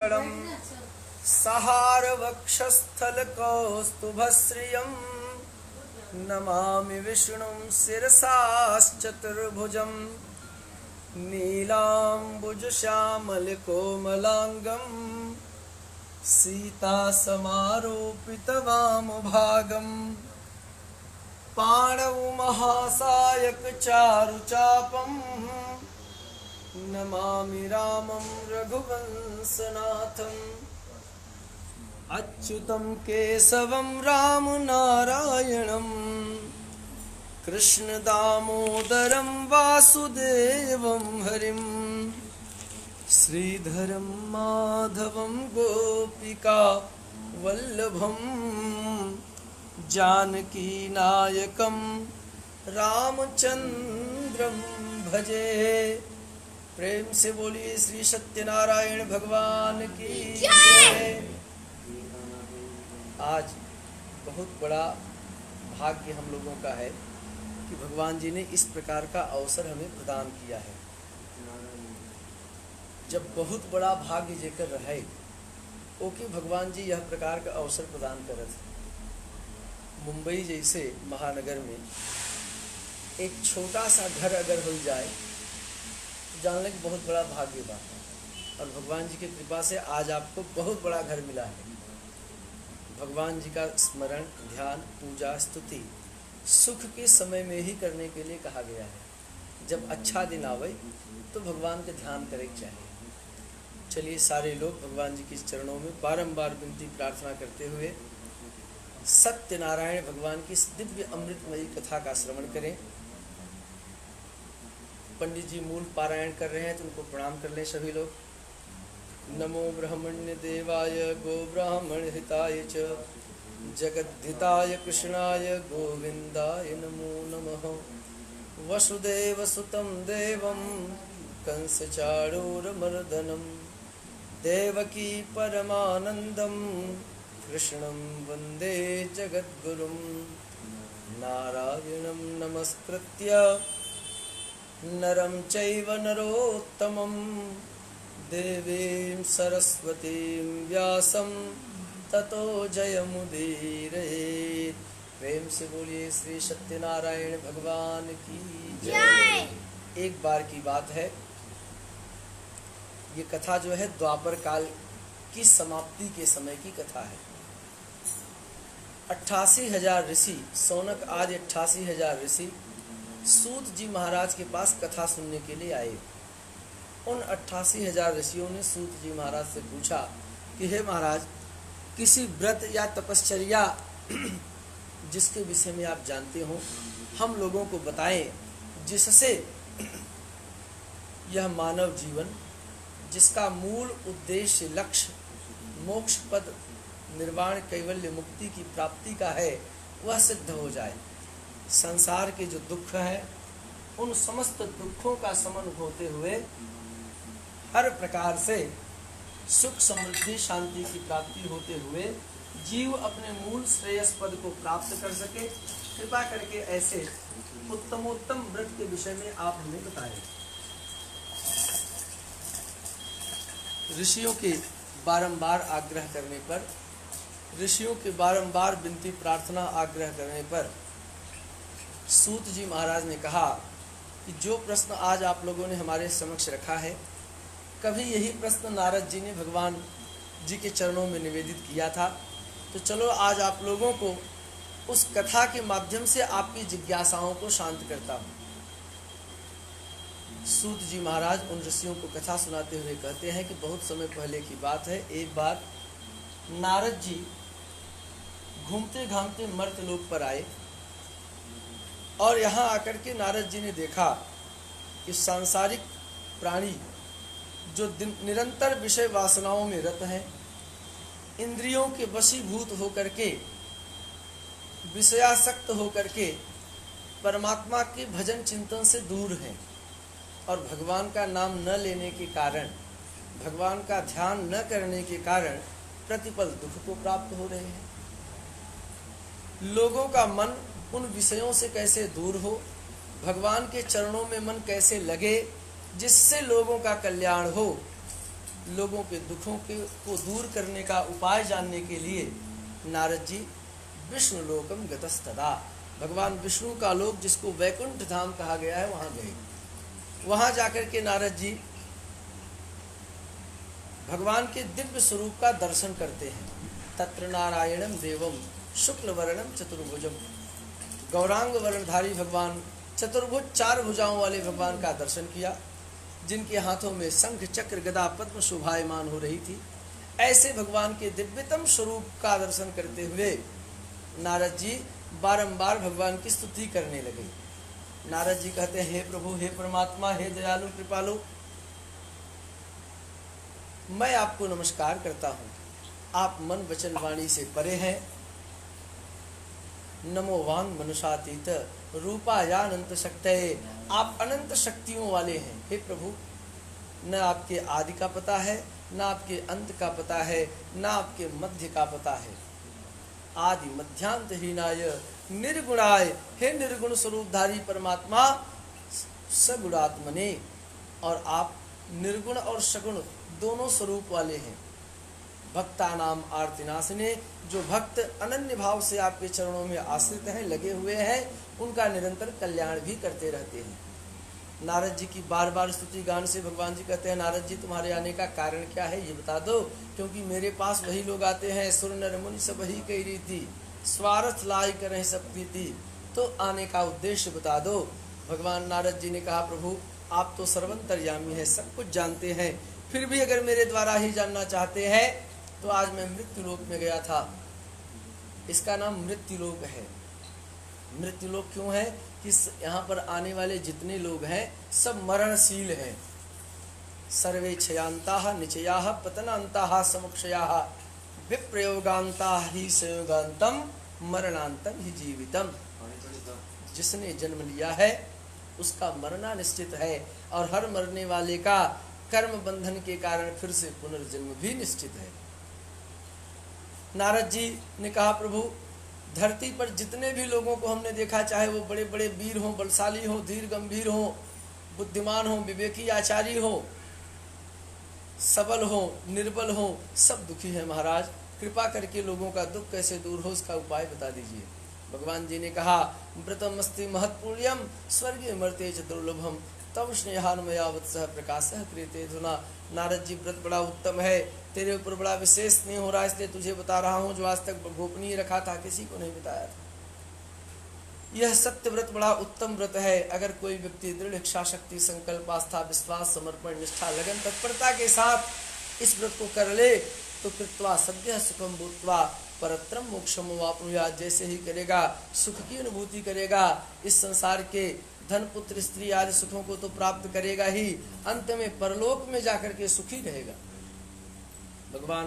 सहारवक्षस्थलकौस्तुभश्रियं नमामि विष्णुं शिरसाश्चतुर्भुजं नीलाम्बुजश्यामलकोमलाङ्गं सीतासमारोपितवामभागं पाणौ महासायकचारुचापं नमामि रामं रघुवंशनाथम् अच्युतं केशवं रामनारायणं कृष्णदामोदरं वासुदेवं हरिं श्रीधरं माधवं गोपिका वल्लभं जानकीनायकं रामचंद्रं भजे। प्रेम से बोलिए श्री सत्यनारायण भगवान की जय। आज बहुत बड़ा भाग्य हम लोगों का है कि भगवान जी ने इस प्रकार का अवसर हमें प्रदान किया है। जब बहुत बड़ा भाग्य जेकर रहे ओके भगवान जी यह प्रकार का अवसर प्रदान करत है। मुंबई जैसे महानगर में एक छोटा सा घर अगर हो जाए तो जान लें कि बहुत बड़ा भाग्य बा, और भगवान जी की कृपा से आज आपको बहुत बड़ा घर मिला है। भगवान जी का स्मरण, ध्यान, पूजा, स्तुति सुख के समय में ही करने के लिए कहा गया है। जब अच्छा दिन आवे तो भगवान का ध्यान करे चाहिए। चलिए सारे लोग भगवान जी के चरणों में बारंबार विनती प्रार्थना करते हुए सत्यनारायण भगवान की दिव्य अमृतमयी कथा का श्रवण करें। पंडित जी मूल पारायण कर रहे हैं तो उनको प्रणाम कर लें सभी लोग। नमो ब्रह्मण्य देवाय गो ब्राह्मण हिताय च जगद्धिताय कृष्णाय गोविंदाय नमो नमः। वसुदेव सुतं देवं कंस चाणूरमर्दनं देवकी परमानंदं कृष्णं वंदे जगद्गुरुं। नारायणं नमस्कृत्य नरं चैव नरोत्तमं देवीं सरस्वतीं व्यासं ततो जयमुदीरयेत्। प्रेम से बोलिए श्री सत्यनारायण भगवान की जय। एक बार की बात है, ये कथा जो है द्वापर काल की समाप्ति के समय की कथा है। 88,000 ऋषि, सौनक आदि 88,000 ऋषि सूत जी महाराज के पास कथा सुनने के लिए आए। उन 88,000 ऋषियों ने सूत जी महाराज से पूछा कि हे महाराज, किसी व्रत या तपश्चर्या जिसके विषय में आप जानते हो हम लोगों को बताएं, जिससे यह मानव जीवन जिसका मूल उद्देश्य लक्ष्य मोक्ष पद निर्वाण कैवल्य मुक्ति की प्राप्ति का है वह सिद्ध हो जाए। संसार के जो दुख है उन समस्त दुखों का समन होते हुए हर प्रकार से सुख समृद्धि शांति की प्राप्ति होते हुए जीव अपने मूल श्रेयस पद को प्राप्त कर सके। कृपा करके ऐसे उत्तमोत्तम व्रत के विषय में आप हमें बताएं। ऋषियों के बारंबार आग्रह करने पर, ऋषियों के बारंबार विनती प्रार्थना आग्रह करने पर सूत जी महाराज ने कहा कि जो प्रश्न आज आप लोगों ने हमारे समक्ष रखा है, कभी यही प्रश्न नारद जी ने भगवान जी के चरणों में निवेदित किया था। तो चलो आज आप लोगों को उस कथा के माध्यम से आपकी जिज्ञासाओं को शांत करता हूँ। सूत जी महाराज उन ऋषियों को कथा सुनाते हुए कहते हैं कि बहुत समय पहले की बात है। एक बार नारद जी घूमते घामते मर्त्यलोक पर आए और यहाँ आकर के नारद जी ने देखा कि सांसारिक प्राणी जो निरंतर विषय वासनाओं में रत हैं, इंद्रियों के वशीभूत होकर के, विषयासक्त होकर के परमात्मा के भजन चिंतन से दूर हैं और भगवान का नाम न लेने के कारण, भगवान का ध्यान न करने के कारण प्रतिपल दुख को प्राप्त हो रहे हैं। लोगों का मन उन विषयों से कैसे दूर हो, भगवान के चरणों में मन कैसे लगे, जिससे लोगों का कल्याण हो, लोगों के दुखों को दूर करने का उपाय जानने के लिए नारद जी विष्णु लोकम गतस्तदा, भगवान विष्णु का लोक जिसको वैकुंठ धाम कहा गया है वहां गए। वहां जाकर के नारद जी भगवान के दिव्य स्वरूप का दर्शन करते हैं। तत्र नारायणम देवम शुक्ल वर्णम चतुर्भुजम, गौरांग वर्णधारी भगवान, चतुर्भुज 4 भुजाओं वाले भगवान का दर्शन किया, जिनके हाथों में शंख चक्र गदा पद्म शोभायमान हो रही थी। ऐसे भगवान के दिव्यतम स्वरूप का दर्शन करते हुए नारद जी बारंबार भगवान की स्तुति करने लगे। नारद जी कहते हैं, हे प्रभु, हे परमात्मा, हे दयालु कृपालु, मैं आपको नमस्कार करता हूँ। आप मन वचन वाणी से परे हैं। नमो वांग मनुषातीत रूपायानंत शक्तये, आप अनंत शक्तियों वाले हैं। हे प्रभु, न आपके आदि का पता है, न आपके अंत का पता है, न आपके मध्य का पता है। आदि मध्यांत हीनाय निर्गुणाय, हे निर्गुण स्वरूपधारी परमात्मा सगुणात्मने, और आप निर्गुण और सगुण दोनों स्वरूप वाले हैं। भक्ता नाम आर्तिनाशने, जो भक्त अनन्य भाव से आपके चरणों में आश्रित हैं, लगे हुए हैं, उनका निरंतर कल्याण भी करते रहते हैं। नारद जी की बार बार स्तुति गान से भगवान जी कहते हैं, नारद जी तुम्हारे आने का कारण क्या है ये बता दो, क्योंकि मेरे पास वही लोग आते हैं, सुर नर मुनि सब ही कई रीति, स्वार्थ लाई करें सब प्रीति, तो आने का उद्देश्य बता दो। भगवान नारद जी ने कहा, प्रभु आप तो सर्वंतर्यामी है, सब कुछ जानते हैं, फिर भी अगर मेरे द्वारा ही जानना चाहते हैं तो आज मैं मृत्युलोक में गया था। इसका नाम मृत्युलोक है। मृत्युलोक क्यों है कि यहाँ पर आने वाले जितने लोग हैं सब मरणशील हैं। सर्वे क्षयांताः निचयाः पतनान्ताः समुक्षयाः विप्रयोगान्ता ही संयोगान्तम मरणान्तम ही जीवितम। जिसने जन्म लिया है उसका मरना निश्चित है, और हर मरने वाले का कर्म बंधन के कारण फिर से पुनर्जन्म भी निश्चित है। नारद जी ने कहा, प्रभु धरती पर जितने भी लोगों को हमने देखा, चाहे वो बड़े बड़े वीर हों, बलशाली हों, धीर गंभीर हों, बुद्धिमान हों, विवेकी आचारी हों, सबल हों, निर्बल हों, सब दुखी हैं महाराज। कृपा करके लोगों का दुख कैसे दूर हो इसका उपाय बता दीजिए। भगवान जी ने कहा, व्रतम अस्ति महत्पुण्यम स्वर्गीय मर्ते च दुर्लभम तव स्नेहान्मया वत्सः प्रकाशः क्रियते धुना। नारद जी, व्रत बड़ा उत्तम है, तेरे ऊपर बड़ा विशेष स्नेह हो रहा है, इसलिए तुझे बता रहा हूँ, जो आज तक गोपनीय रखा था, किसी को नहीं बताया था। यह सत्य व्रत बड़ा उत्तम व्रत है। अगर कोई व्यक्ति दृढ़ इच्छा शक्ति, संकल्प, आस्था, विश्वास, समर्पण, निष्ठा, लगन, तत्परता के साथ इस व्रत को कर ले तो कृत्वा सद्यः सुखम भूत्वा परत्रम मोक्षम वाप्नुयात्। जैसे ही करेगा सुख की अनुभूति करेगा, इस संसार के धन पुत्र स्त्री आदि सुखों को तो प्राप्त करेगा ही, अंत में परलोक में जाकर के सुखी रहेगा। भगवान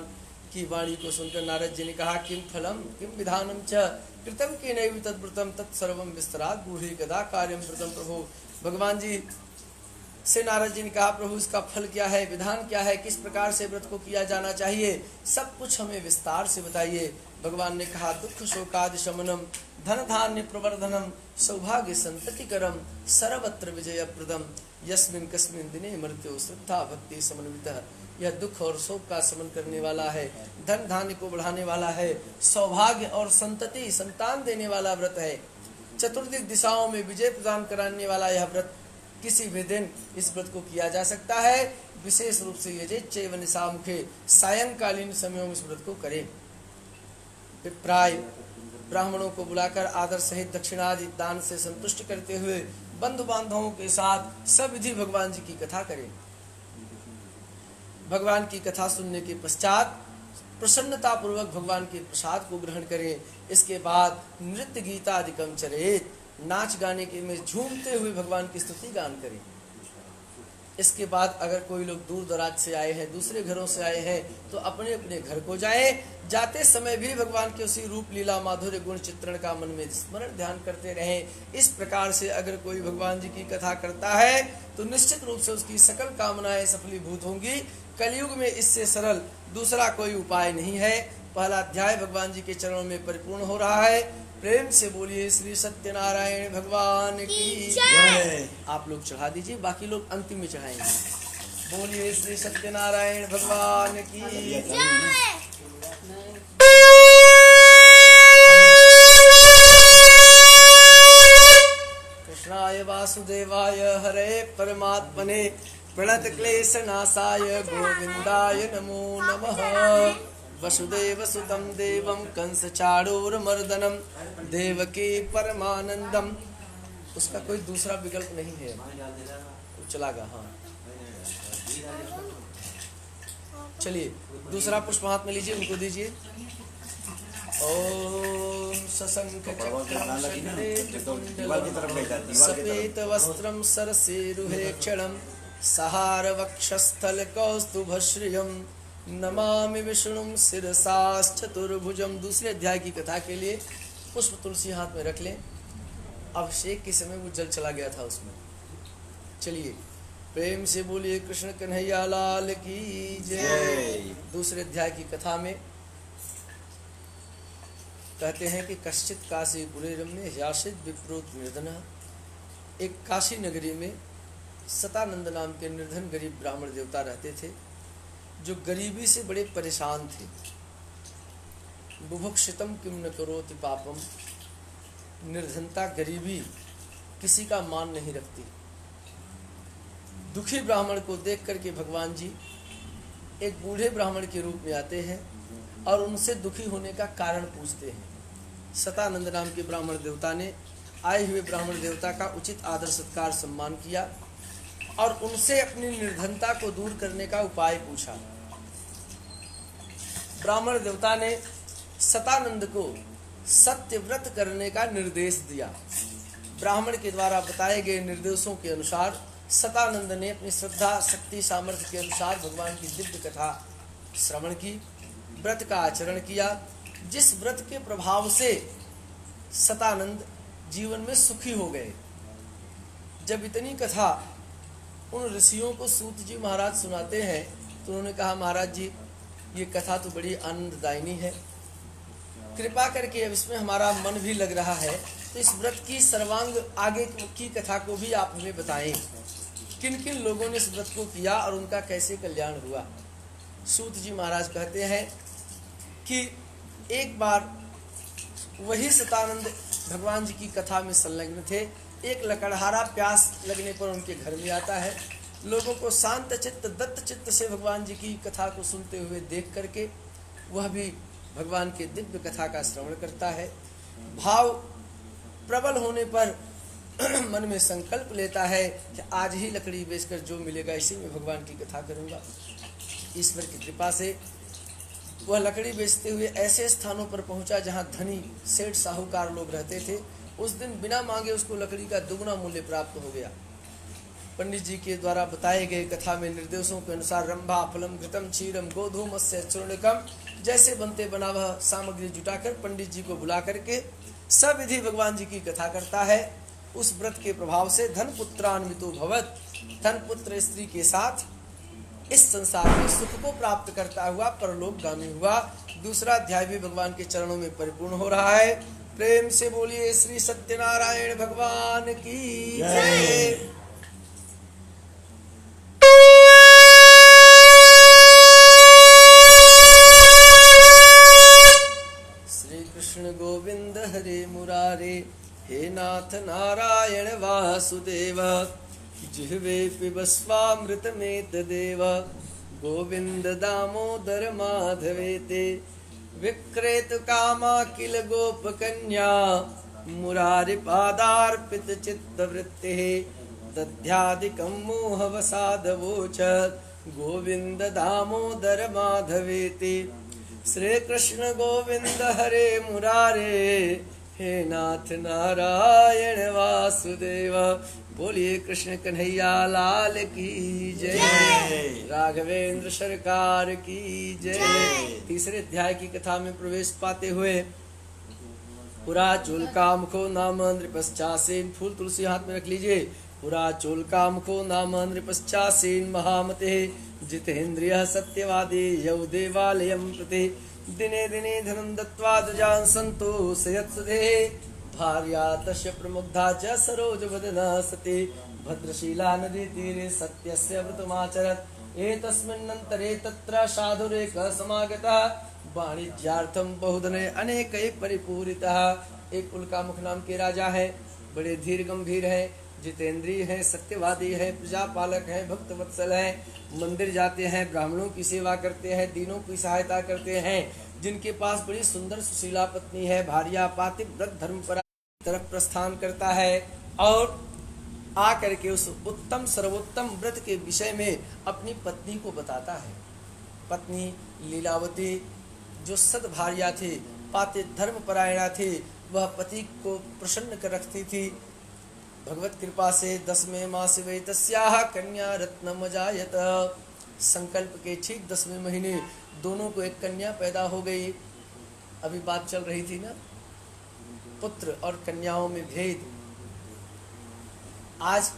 की वाणी को सुनकर नारद जी ने कहा, किम फलम किम विधानम च कृतम केनैव तद्व्रतम तत्सर्वं विस्तरात् गूढ़े कदा कार्यम कृतम। प्रभु भगवान जी से नारद जी ने कहा, प्रभु इसका फल क्या है, विधान क्या है, किस प्रकार से व्रत को किया जाना चाहिए, सब कुछ हमें विस्तार से बताइए। भगवान ने कहा, दुख शोकादि शमनम धन धान्य प्रवर्धनम सौभाग्य संततिकरम सर्वत्र विजय प्रदम यस्मिन् कस्मिन् दिने मृत्यु श्रद्धा भक्ति समन्वितः। यह दुख और शोक का शमन करने वाला है, धन धान्य को बढ़ाने वाला है, सौभाग्य और संतति संतान देने वाला व्रत है, चतुर्दिक दिशाओं में विजय प्रदान कराने वाला यह व्रत। किसी भी दिन इस व्रत को किया जा सकता है, विशेष रूप से ये चैव निशामुखे सायंकालीन समयों में इस व्रत को करें। विप्राय ब्राह्मणों को बुलाकर आदर सहित दक्षिणादि दान से संतुष्ट करते हुए बंधु बांधवों के साथ सविधि भगवान जी की कथा करें। भगवान की कथा सुनने के पश्चात प्रसन्नता पूर्वक भगवान के प्रसाद को ग्रहण करें। इसके बाद नृत्य गीतादिकम चरेत, नाच गाने के में झूमते हुए भगवान की स्तुति गान करें। इसके बाद अगर कोई लोग दूर दराज से आए हैं, दूसरे घरों से आए हैं, तो अपने अपने घर को जाएं। जाते समय भी भगवान के उसी रूप लीला माधुर्य गुण चित्रण का मन में स्मरण ध्यान करते रहें। इस प्रकार से अगर कोई भगवान जी की कथा करता है तो निश्चित रूप से उसकी सकल कामनाएं सफलीभूत होंगी। कलयुग में इससे सरल दूसरा कोई उपाय नहीं है। पहला अध्याय भगवान जी के चरणों में परिपूर्ण हो रहा है। प्रेम से बोलिए श्री सत्यनारायण भगवान की जय। आप लोग चढ़ा दीजिए, बाकी लोग अंतिम में चढ़ाएंगे। बोलिए श्री सत्यनारायण भगवान की कृष्णाय वासुदेवाय हरे परमात्मने प्रणत क्लेश नाशाय गोविंदाय नमो नमः। वसुदेव सुतं देवं कंस चाणूरमर्दनम देवकी परमानंदम। उसका कोई दूसरा विकल्प नहीं है, चलागा। हाँ चलिए दूसरा पुष्प हाथ में लीजिए, उनको दीजिए। ओम सशंख सफेद वस्त्रम सरसीरुहे क्षणम सहार वक्षस्थल कौस्तुभश्रियम नमामि विष्णुम शिरसाश्चतुर्भुजम। दूसरे अध्याय की कथा के लिए पुष्प तुलसी हाथ में रख लें। अभिषेक के समय वो जल चला गया था उसमें। चलिए प्रेम से बोलिए कृष्ण कन्हैया लाल की जय। दूसरे अध्याय की कथा में कहते हैं कि कश्चित काशी पुरे रम्य यासित विप्रोत निर्धनः। एक काशी नगरी में सतानंद नाम के निर्धन गरीब ब्राह्मण देवता रहते थे, जो गरीबी से बड़े परेशान थे। बुभुक्षितम किम न करोति पापम। निर्धनता गरीबी किसी का मान नहीं रखती। दुखी ब्राह्मण को देख करके भगवान जी एक बूढ़े ब्राह्मण के रूप में आते हैं और उनसे दुखी होने का कारण पूछते हैं। सतानंद नाम के ब्राह्मण देवता ने आए हुए ब्राह्मण देवता का उचित आदर सत्कार सम्मान किया और उनसे अपनी निर्धनता को दूर करने का उपाय पूछा। ब्राह्मण देवता ने सतानंद को सत्यव्रत करने का निर्देश दिया। ब्राह्मण के द्वारा बताए गए निर्देशों के अनुसार सतानंद ने अपनी श्रद्धा शक्ति सामर्थ्य के अनुसार भगवान की दिव्य कथा श्रवण की, व्रत का आचरण किया, जिस व्रत के प्रभाव से सतानंद जीवन में सुखी हो गए। जब इतनी कथा उन ऋषियों को सूत जी महाराज सुनाते हैं तो उन्होंने कहा, महाराज जी ये कथा तो बड़ी आनंददायिनी है, कृपा करके अब इसमें हमारा मन भी लग रहा है, तो इस व्रत की सर्वांग आगे की कथा को भी आप हमें बताएं। किन किन लोगों ने इस व्रत को किया और उनका कैसे कल्याण हुआ। सूत जी महाराज कहते हैं कि एक बार वही सतानंद भगवान जी की कथा में संलग्न थे। एक लकड़हारा प्यास लगने पर उनके घर में आता है। लोगों को शांत चित्त दत्त चित्त से भगवान जी की कथा को सुनते हुए देख करके वह भी भगवान के दिव्य कथा का श्रवण करता है। भाव प्रबल होने पर मन में संकल्प लेता है कि आज ही लकड़ी बेचकर जो मिलेगा इसी में भगवान की कथा करूंगा। ईश्वर की कृपा से वह लकड़ी बेचते हुए ऐसे स्थानों पर पहुंचा जहां धनी सेठ साहूकार लोग रहते थे। उस दिन बिना मांगे उसको लकड़ी का दुगना मूल्य प्राप्त हो गया। पंडित जी के द्वारा बताए गए कथा में निर्देशों के अनुसार रंभा फलम घृतम क्षीरम गोधूमस्य चूर्णकम जैसे बनते बना वह सामग्री जुटाकर पंडित जी को बुला करके सब विधि भगवान जी की कथा करता है। उस व्रत के प्रभाव से धन पुत्रान्वितो भवत, धन पुत्र स्त्री के साथ इस संसार में सुख को प्राप्त करता हुआ परलोकगामी हुआ। दूसरा अध्याय भी भगवान के चरणों में परिपूर्ण हो रहा है। प्रेम से बोलिए श्री सत्यनारायण भगवान की जय। श्री कृष्ण गोविंद हरे मुरारे, हे नाथ नारायण वासुदेव, जिह्वे पिबस्वामृतमेतदेव, गोविंद दामोदर माधवेते, विक्रेत कामा किल गोपकन्या, मुरारि पादार्पित चित्तवृत्तिः, दध्यादिकं मोहवसादवोच, गोविंद दामोदर माधवेते। श्री कृष्ण गोविंद हरे मुरारे, हे नाथ नारायण वासुदेव। बोलिए कृष्ण कन्हैया लाल की जय, राघवेंद्र सरकार की जय। तीसरे अध्याय की कथा में प्रवेश पाते हुए पुरा चूलकामुखो नाम नृपश्चासेन, फूल तुलसी हाथ में रख लीजिए। पुरा चूलकामुखो नाम नृपश्चासेन महामते, जितेन्द्रियः सत्यवादी यौ देवालयं प्रति, दिने दिने धनं दत्त्वा दजान् सन्तोषयत्सुधे, भार्या तस्य प्रमुग्धा च सरोजवदना सती, भद्रशीला नदी तीरे सत्यस्य व्रतमाचरत्, एतस्मिन्नन्तरे तत्र साधुरेकः समागतः वाणिज्यार्थम बहुधने अनेक परिपूरितः। एक उल्का मुख नाम के राजा है, बड़े धीर गंभीर है, जितेंद्रिय है, सत्यवादी है, प्रजापालक है, भक्त वत्सल है, मंदिर जाते हैं, ब्राह्मणों की सेवा करते हैं, दीनों की सहायता करते हैं, जिनके पास बड़ी सुंदर सुशीला पत्नी है, भार्या पातिव्रत धर्मपरा तरफ प्रस्थान करता है और आकर के उस उत्तम सर्वोत्तम व्रत के विषय में अपनी पत्नी को बताता है। पत्नी लीलावती जो सद्भार्या थी, पाति धर्मपरायणा थी, वह पति को प्रसन्न कर रखती थी। भगवत कृपा से 10वें मास वे तस्याः कन्या रत्नम अजायत। संकल्प के ठीक 10वें महीने दोनों को एक कन्या पैदा हो गई। अभी बात चल रही थी ना, पुत्र और कन्याओं में भेद। आज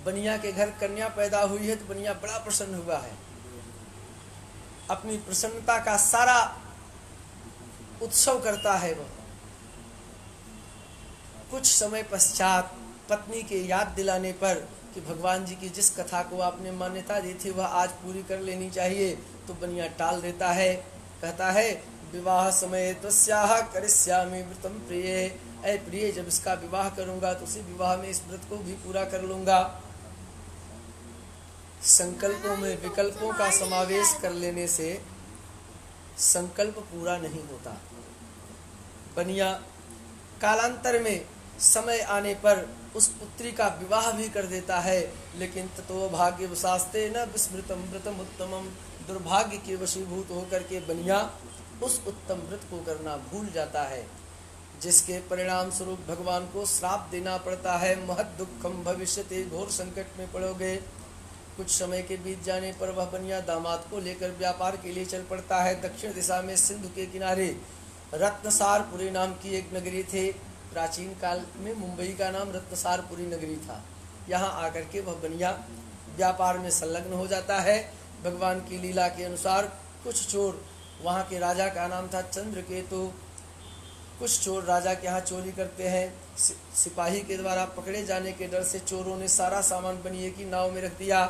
बनिया के घर कन्या पैदा हुई है तो बनिया बड़ा प्रसन्न हुआ है। अपनी प्रसन्नता का सारा उत्सव करता है वह। कुछ समय पश्चात पत्नी के याद दिलाने पर कि भगवान जी की जिस कथा को आपने मान्यता दी थी वह आज पूरी कर लेनी चाहिए, तो बनिया टाल देता है। कहता है विवाह समय तस्याः करिष्यामि व्रतम प्रिय। ऐ प्रिय, जब इसका विवाह करूंगा तो उसी विवाह में इस व्रत को भी पूरा कर लूंगा। संकल्पों में विकल्पों का समावेश कर लेने से संकल्प पूरा नहीं होता। बनिया कालांतर में समय आने पर उस पुत्री का विवाह भी कर देता है, लेकिन ततो भाग्यवशास्ते न विस्मृतम व्रतम उत्तमम। दुर्भाग्य के वशीभूत होकर के बनिया उस उत्तम व्रत को करना भूल जाता है, जिसके परिणाम स्वरूप भगवान को श्राप देना पड़ता है। महद दुखम भविष्यते, घोर संकट में पड़ोगे। कुछ समय के बीत जाने पर वह बनिया दामाद को लेकर व्यापार के लिए चल पड़ता है। दक्षिण दिशा में सिंधु के किनारे रत्नसारपुरी नाम की एक नगरी थी। प्राचीन काल में मुंबई का नाम रत्नसारपुरी नगरी था। यहाँ आकर के वह बनिया व्यापार में संलग्न हो जाता है। भगवान की लीला के अनुसार कुछ चोर, वहाँ के राजा का नाम था चंद्रकेतु, कुछ चोर राजा के यहाँ चोरी करते हैं। सिपाही के द्वारा पकड़े जाने के डर से चोरों ने सारा सामान बनिए की नाव में रख दिया।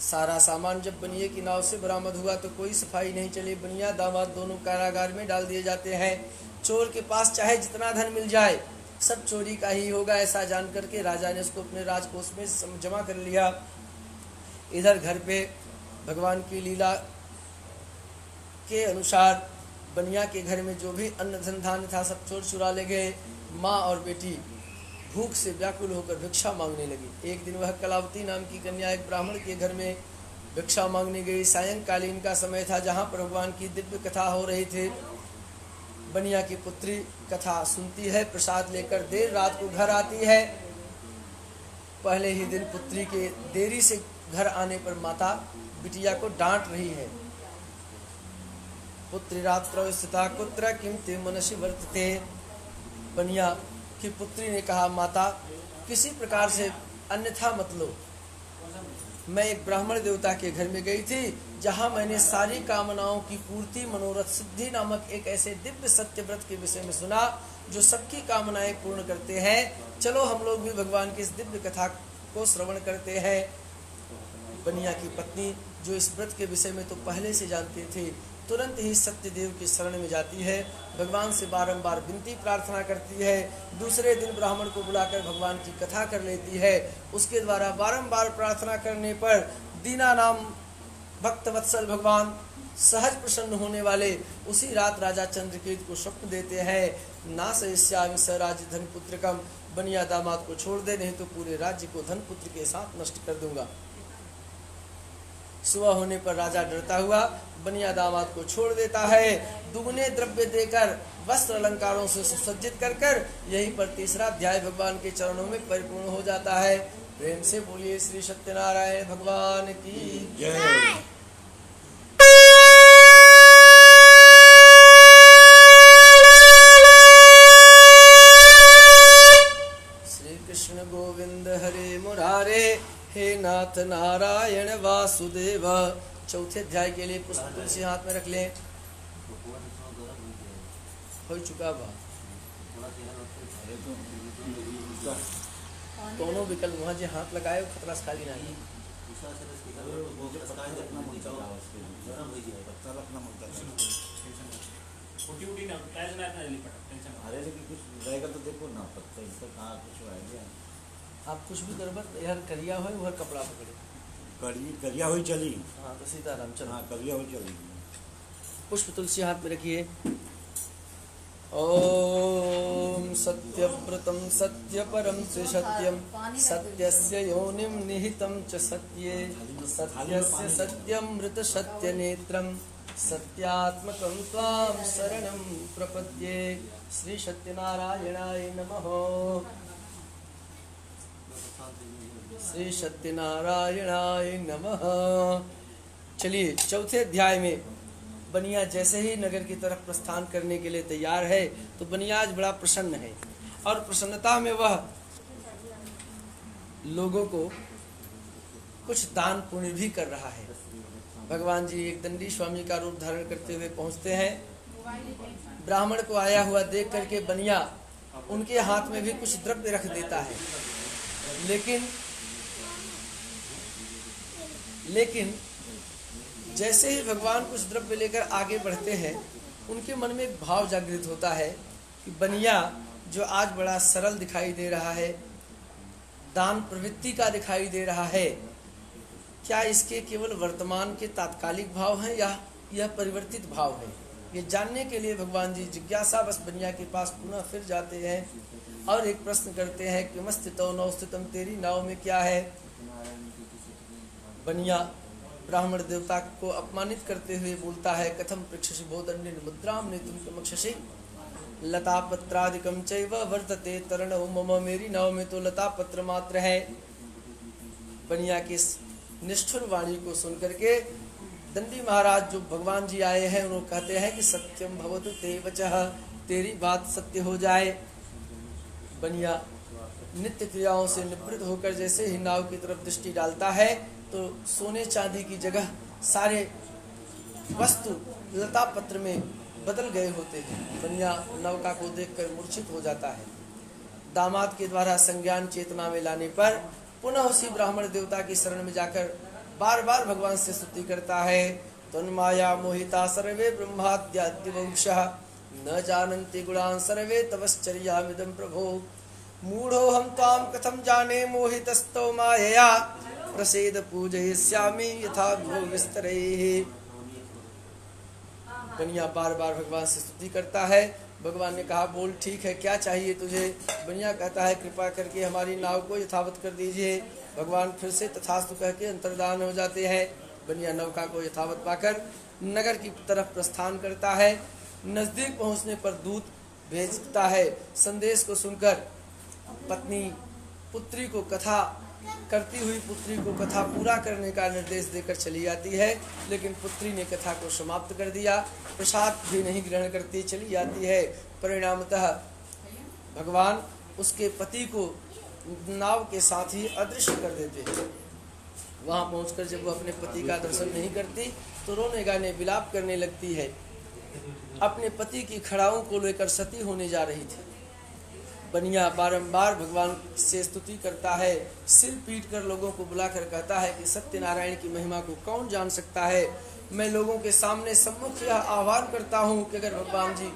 सारा सामान जब बनिए की नाव से बरामद हुआ तो कोई सफाई नहीं चली। बनिया दामाद दोनों कारागार में डाल दिए जाते हैं। चोर के पास चाहे जितना धन मिल जाए सब चोरी का ही होगा, ऐसा जान करके राजा ने उसको अपने राजकोष में जमा कर लिया। इधर घर पे भगवान की लीला के अनुसार बनिया के घर में जो भी अन्न धन धान्य था सब चोर चुरा ले गए। माँ और बेटी भूख से व्याकुल होकर भिक्षा मांगने लगी। एक दिन वह कलावती नाम की कन्या एक ब्राह्मण के घर में भिक्षा मांगने गई। सायंकालीन का समय था, जहाँ पर भगवान की दिव्य कथा हो रही थी। बनिया की पुत्री कथा सुनती है, प्रसाद लेकर देर रात को घर आती है। पहले ही दिन पुत्री के देरी से घर आने पर माता बिटिया को डांट रही है। पुत्री रात्रौ स्थिता कुत्र किं ते मनसि वर्तते। बनिया की पुत्री ने कहा, माता किसी प्रकार से अन्यथा मत लो। मैं एक ब्राह्मण देवता के घर में गई थी, जहाँ मैंने सारी कामनाओं की पूर्ति मनोरथ सिद्धि नामक एक ऐसे दिव्य सत्य व्रत के विषय में सुना जो सबकी कामनाएं पूर्ण करते हैं। चलो हम लोग भी भगवान की इस दिव्य कथा को श्रवण करते हैं। बनिया की पत्नी जो इस व्रत के विषय में तो पहले से जानती थी, तुरंत ही सत्यदेव की शरण में जाती है। भगवान से बारंबार विनती प्रार्थना करती है। दूसरे दिन ब्राह्मण को बुलाकर भगवान की कथा कर लेती है। उसके द्वारा बारंबार प्रार्थना करने पर दीना नाम भक्त वत्सल भगवान सहज प्रसन्न होने वाले उसी रात राजा चंद्रकेतु को स्वप्न देते हैं, नाशयिष्यामि स राज्य धन पुत्रकम। बनिया दामाद को छोड़ दे, नहीं तो पूरे राज्य को धन पुत्र के साथ नष्ट कर दूंगा। सुबह होने पर राजा डरता हुआ बनिया दामाद को छोड़ देता है। दुगने द्रव्य देकर वस्त्र अलंकारों से सुसज्जित कर कर यहीं पर तीसरा अध्याय भगवान के चरणों में परिपूर्ण हो जाता है। प्रेम से बोलिए श्री सत्यनारायण भगवान की जय। श्री कृष्ण गोविंद हरे मुरारे, हे नाथ नारायण वासुदेव। चौथे अध्याय के लिए पुष्प तुलसी हाथ में रख लें। हो चुका बा दोनों विकल्प वहाँ जो हाथ लगाए खतरा खाली नहीं। अरे लेकिन कुछ रहेगा तो देखो ना, पत्ता इसका कहाँ कुछ आइडिया। आप कुछ भी करबर यार करिया हो वह कपड़ा पकड़े करिया हुई चली। हाँ तो सीताराम चलो। हाँ करिया हुई चली। पुष्प तुलसी हाथ में रखिए। ओम सत्यव्रतम सत्यपरम त्रिसत्यम सत्यस्य योनिम निहितं च सत्ये सत्यस्य सत्यमृत सत्यनेत्रम सत्यात्मकं त्वां शरणं प्रपद्ये। श्री सत्यनारायणाय नमः। श्री सत्यनारायणाय नमः। चलिए चौथे अध्याय में बनिया जैसे ही नगर की तरफ प्रस्थान करने के लिए तैयार है तो बनिया आज बड़ा प्रसन्न है और प्रसन्नता में वह लोगों को कुछ दान पुण्य भी कर रहा है। भगवान जी एक दंडी स्वामी का रूप धारण करते हुए पहुंचते हैं। ब्राह्मण को आया हुआ देख करके बनिया उनके हाथ में भी कुछ द्रव्य रख देता है, लेकिन जैसे ही भगवान कुछ द्रव्य लेकर आगे बढ़ते हैं उनके मन में एक भाव जागृत होता है कि बनिया जो आज बड़ा सरल दिखाई दे रहा है, दान प्रवृत्ति का दिखाई दे रहा है, क्या इसके केवल वर्तमान के तात्कालिक भाव हैं या यह परिवर्तित भाव है। ये जानने के लिए भगवान जी जिज्ञासा बस बनिया के पास पुनः फिर जाते हैं और एक प्रश्न करते हैं कि मस्तितो नौस्तितम, तेरी नाव में क्या है। बनिया ब्राह्मण देवता को अपमानित करते हुए बोलता है, कथम पृक्षसि भोदन्येन मुद्राम नेतुम कमक्षसि लता पत्रादिकम चैव वर्तते तरणौ मम, मेरी नाव में तो लता पत्र मात्र है। बनिया की निष्ठुर वाणी को सुनकर के दंडी महाराज जो भगवान जी आए हैं उन्होंने कहते हैं कि सत्यम भवतु ते वचः, तेरी बात सत्य हो जाए। बनिया नित्य क्रियाओं से निवृत्त होकर जैसे ही नाव की तरफ दृष्टि डालता है तो सोने चांदी की जगह सारे वस्तु लता पत्र में बदल गए होते हैं। बनिया नौका को देखकर मूर्छित हो जाता है। दामाद के द्वारा संज्ञान चेतना में लाने पर पुनः उसी ब्राह्मण देवता की शरण में जाकर बार बार भगवान से स्तुति करता है। तन्माया मोहिता सर्वे ब्रह्माद्यादिवंशः न जानन्ति गुणान् सर्वे तवश्चर्यामिदं प्रभो, मूढ़ो हम ताम कथम जाने मोहितस्तो मायया प्रसीद पूजयिष्यामि यथा भो विस्तरैः। बनिया बार बार भगवान से स्तुति करता है। भगवान ने कहा बोल ठीक है, क्या चाहिए तुझे। बनिया कहता है कृपा करके हमारी नाव को यथावत कर दीजिए। भगवान फिर से तथास्तु कह के अंतर्धान हो जाते हैं। बनिया नौका को यथावत पाकर नगर की तरफ प्रस्थान करता है। नजदीक पहुंचने पर दूत भेजता है। संदेश को सुनकर पत्नी पुत्री को कथा करती हुई पुत्री को कथा पूरा करने का निर्देश देकर चली जाती है, लेकिन पुत्री ने कथा को समाप्त कर दिया। प्रसाद भी नहीं ग्रहण करती चली जाती है। परिणामतः भगवान उसके पति को नाव के साथ ही अदृश्य कर देते हैं। वहां पहुंचकर जब वो अपने पति का दर्शन नहीं करती तो रोने गाने विलाप करने लगती है। अपने पति की खड़ाओं को लेकर सती होने जा रही थी। बनिया बारंबार भगवान से स्तुति करता है, सिर पीट कर लोगों को बुलाकर कहता है कि सत्यनारायण की महिमा को कौन जान सकता है। मैं लोगों के सामने सम्मुख यह आह्वान करता हूँ कि अगर भगवान जी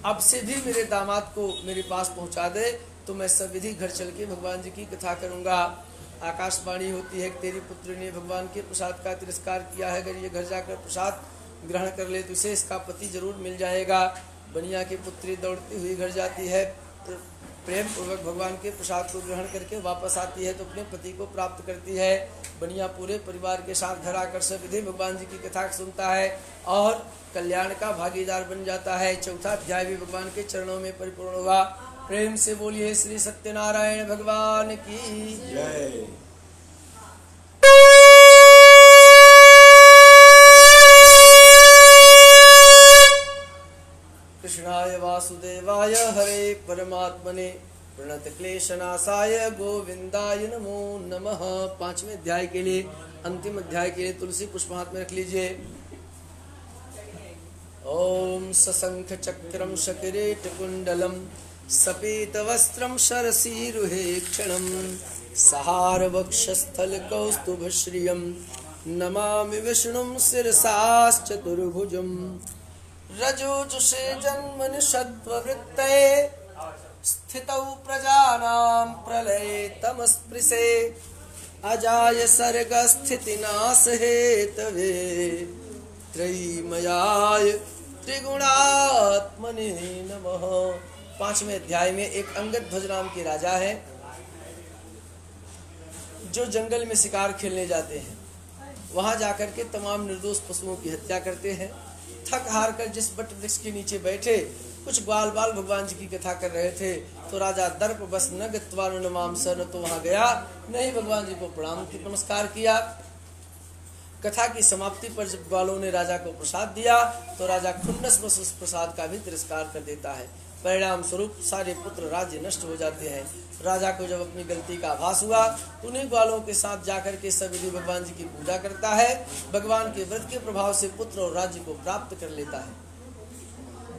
अब से भी मेरे दामाद को मेरे पास पहुँचा दे तो मैं सविधि घर चल के भगवान जी की कथा करूँगा। आकाशवाणी होती है कि तेरी पुत्री ने भगवान के प्रसाद का तिरस्कार किया है, अगर ये घर जाकर प्रसाद ग्रहण कर ले तो इसे इसका पति जरूर मिल जाएगा। बनिया की पुत्री दौड़ती हुई घर जाती है, प्रेम पूर्वक भगवान के प्रसाद को ग्रहण करके वापस आती है तो अपने पति को प्राप्त करती है। बनिया पूरे परिवार के साथ घर आकर सविधि भगवान जी की कथा सुनता है और कल्याण का भागीदार बन जाता है। चौथा अध्याय भी भगवान के चरणों में परिपूर्ण हुआ। प्रेम से बोलिए श्री सत्यनारायण भगवान की जय। कृष्णाय वासुदेवाय हरे परमात्मने प्रणत क्लेशनाशाय गोविंदाय नमो नमः। पांचवें अध्याय के लिए अंतिम अध्याय के लिए तुलसी पुष्प हाथ में रख लीजिए। ओम सशंख चक्रम शकिरीट कुंडलम सपीत वस्त्रम शरसीरुहे क्षणम सहार वक्षस्थल कौस्तुभ श्रियं नमामि विष्णुं शिरसाश्चतुर्भुजं रजोजुषे जन्मनि सत्त्ववृत्तये स्थितौ प्रजानां प्रलये तमस्पृशे अजाय सर्गस्थितिनाश हेतवे त्रयीमयाय त्रिगुणात्मने नमः। 5वें अध्याय में एक अंगद ध्वज नाम के राजा है जो जंगल में शिकार खेलने जाते हैं। वहां जाकर के तमाम निर्दोष पशुओं की हत्या करते हैं। थक हार कर जिस वट वृक्ष के नीचे बैठे कुछ ग्वाल बाल भगवान जी की कथा कर रहे थे तो राजा दर्प बस न गत्वा नमाम सन, तो वहां गया नहीं, भगवान जी को प्रणाम नमस्कार किया। कथा की समाप्ति पर जब ग्वालों ने राजा को प्रसाद दिया तो राजा खुन्नस बस उस प्रसाद का भी तिरस्कार कर देता है। परिणाम स्वरूप सारे पुत्र राज्य नष्ट हो जाते हैं। राजा को जब अपनी गलती का आभास हुआ उन्हीं ग्वालों के साथ जाकर के सविधि भगवान जी की पूजा करता है। भगवान के व्रत के प्रभाव से पुत्र और राज्य को प्राप्त कर लेता है।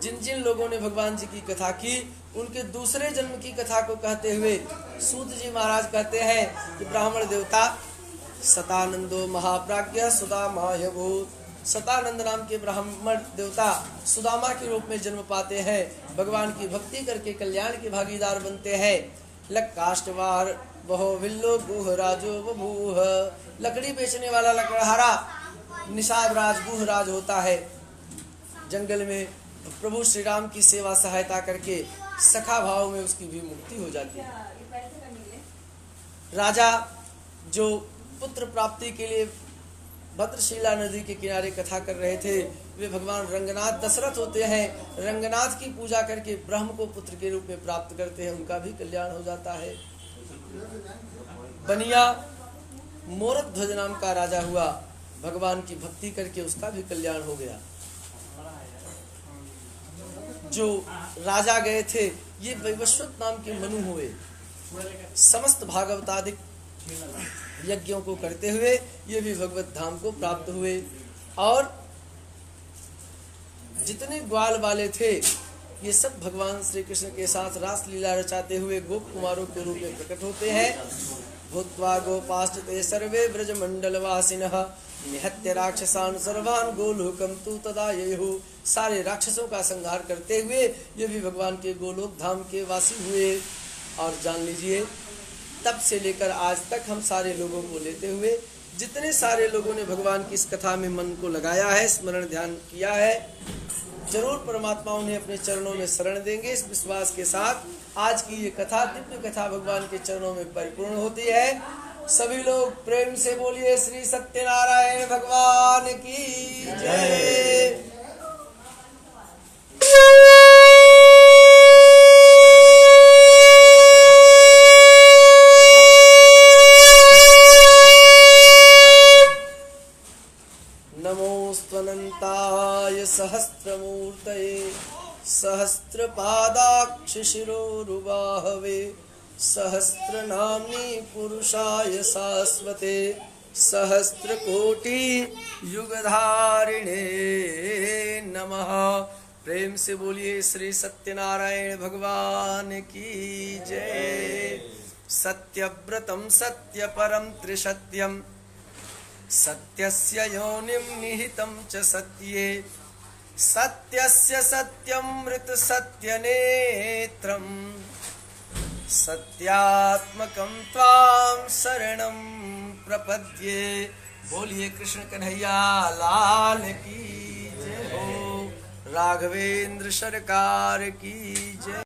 जिन जिन लोगों ने भगवान जी की कथा की उनके दूसरे जन्म की कथा को कहते हुए सूत जी महाराज कहते हैं कि ब्राह्मण देवता सतानंदो महाप्राज्ञ सुदामा यभूत, सतानंद नाम के ब्राह्मण देवता सुदामा के रूप में जन्म पाते हैं। भगवान की भक्ति करके कल्याण के भागीदार बनते हैं। लक्काष्टवार बहो विल्लो गुह राजो बभूह, लकड़ी बेचने वाला लकड़हारा निषाद राज गुह राज होता है। जंगल में प्रभु श्री राम की सेवा सहायता करके सखा भाव में उसकी भी मुक्ति हो जाती है। राजा जो पुत्र प्राप्ति के लिए भद्रशिला नदी के किनारे कथा कर रहे थे वे भगवान रंगनाथ दशरथ होते हैं। रंगनाथ की पूजा करके ब्रह्म को पुत्र के रूप में प्राप्त करते हैं, उनका भी कल्याण हो जाता है। बनिया मोरक ध्वज नाम का राजा हुआ, भगवान की भक्ति करके उसका भी कल्याण हो गया। जो राजा गए थे ये वैवस्वत नाम के मनु हुए, समस्त भागवतादिक यज्ञों को करते हुए ये भी भगवत धाम को प्राप्त हुए। और जितने ग्वाल वाले थे ये सब भगवान श्री कृष्ण के साथ रास लीला रचाते हुए गोप कुमारों के रूप में प्रकट होते हैं। भूत्वा गोपाश्चते सर्वे ब्रजमंडलवासिनः निहत्य राक्षसान् सर्वान् गोलोकं तु तदा ययुः, सारे राक्षसों का संहार करते हुए ये भी भगवान के गोलोक धाम के वासी हुए। और जान लीजिए तब से लेकर आज तक हम सारे लोगों को लेते हुए जितने सारे लोगों ने भगवान की इस कथा में मन को लगाया है, स्मरण ध्यान किया है, जरूर परमात्मा उन्हें अपने चरणों में शरण देंगे। इस विश्वास के साथ आज की ये कथा दिव्य कथा भगवान के चरणों में परिपूर्ण होती है। सभी लोग प्रेम से बोलिए श्री सत्यनारायण भगवान की जय। नमोऽस्त्वनन्ताय सहस्रमूर्तये सहस्रपादाक्ष शिरोरुबाहवे सहस्रनाम्नि पुरुषाय शाश्वते सहस्रकोटि युगधारिणे नमः। प्रेम से बोलिए श्री सत्यनारायण भगवान की जय। सत्यव्रतं सत्यपरं त्रिसत्यं सत्यस्य योनिं निहितं च सत्ये सत्यस्य सत्यमृत सत्यनेत्रं सत्यात्मकं त्वां शरणं प्रपद्ये। बोलिए कृष्ण कन्हैया लाल की जय हो, राघवेंद्र सरकार की जय।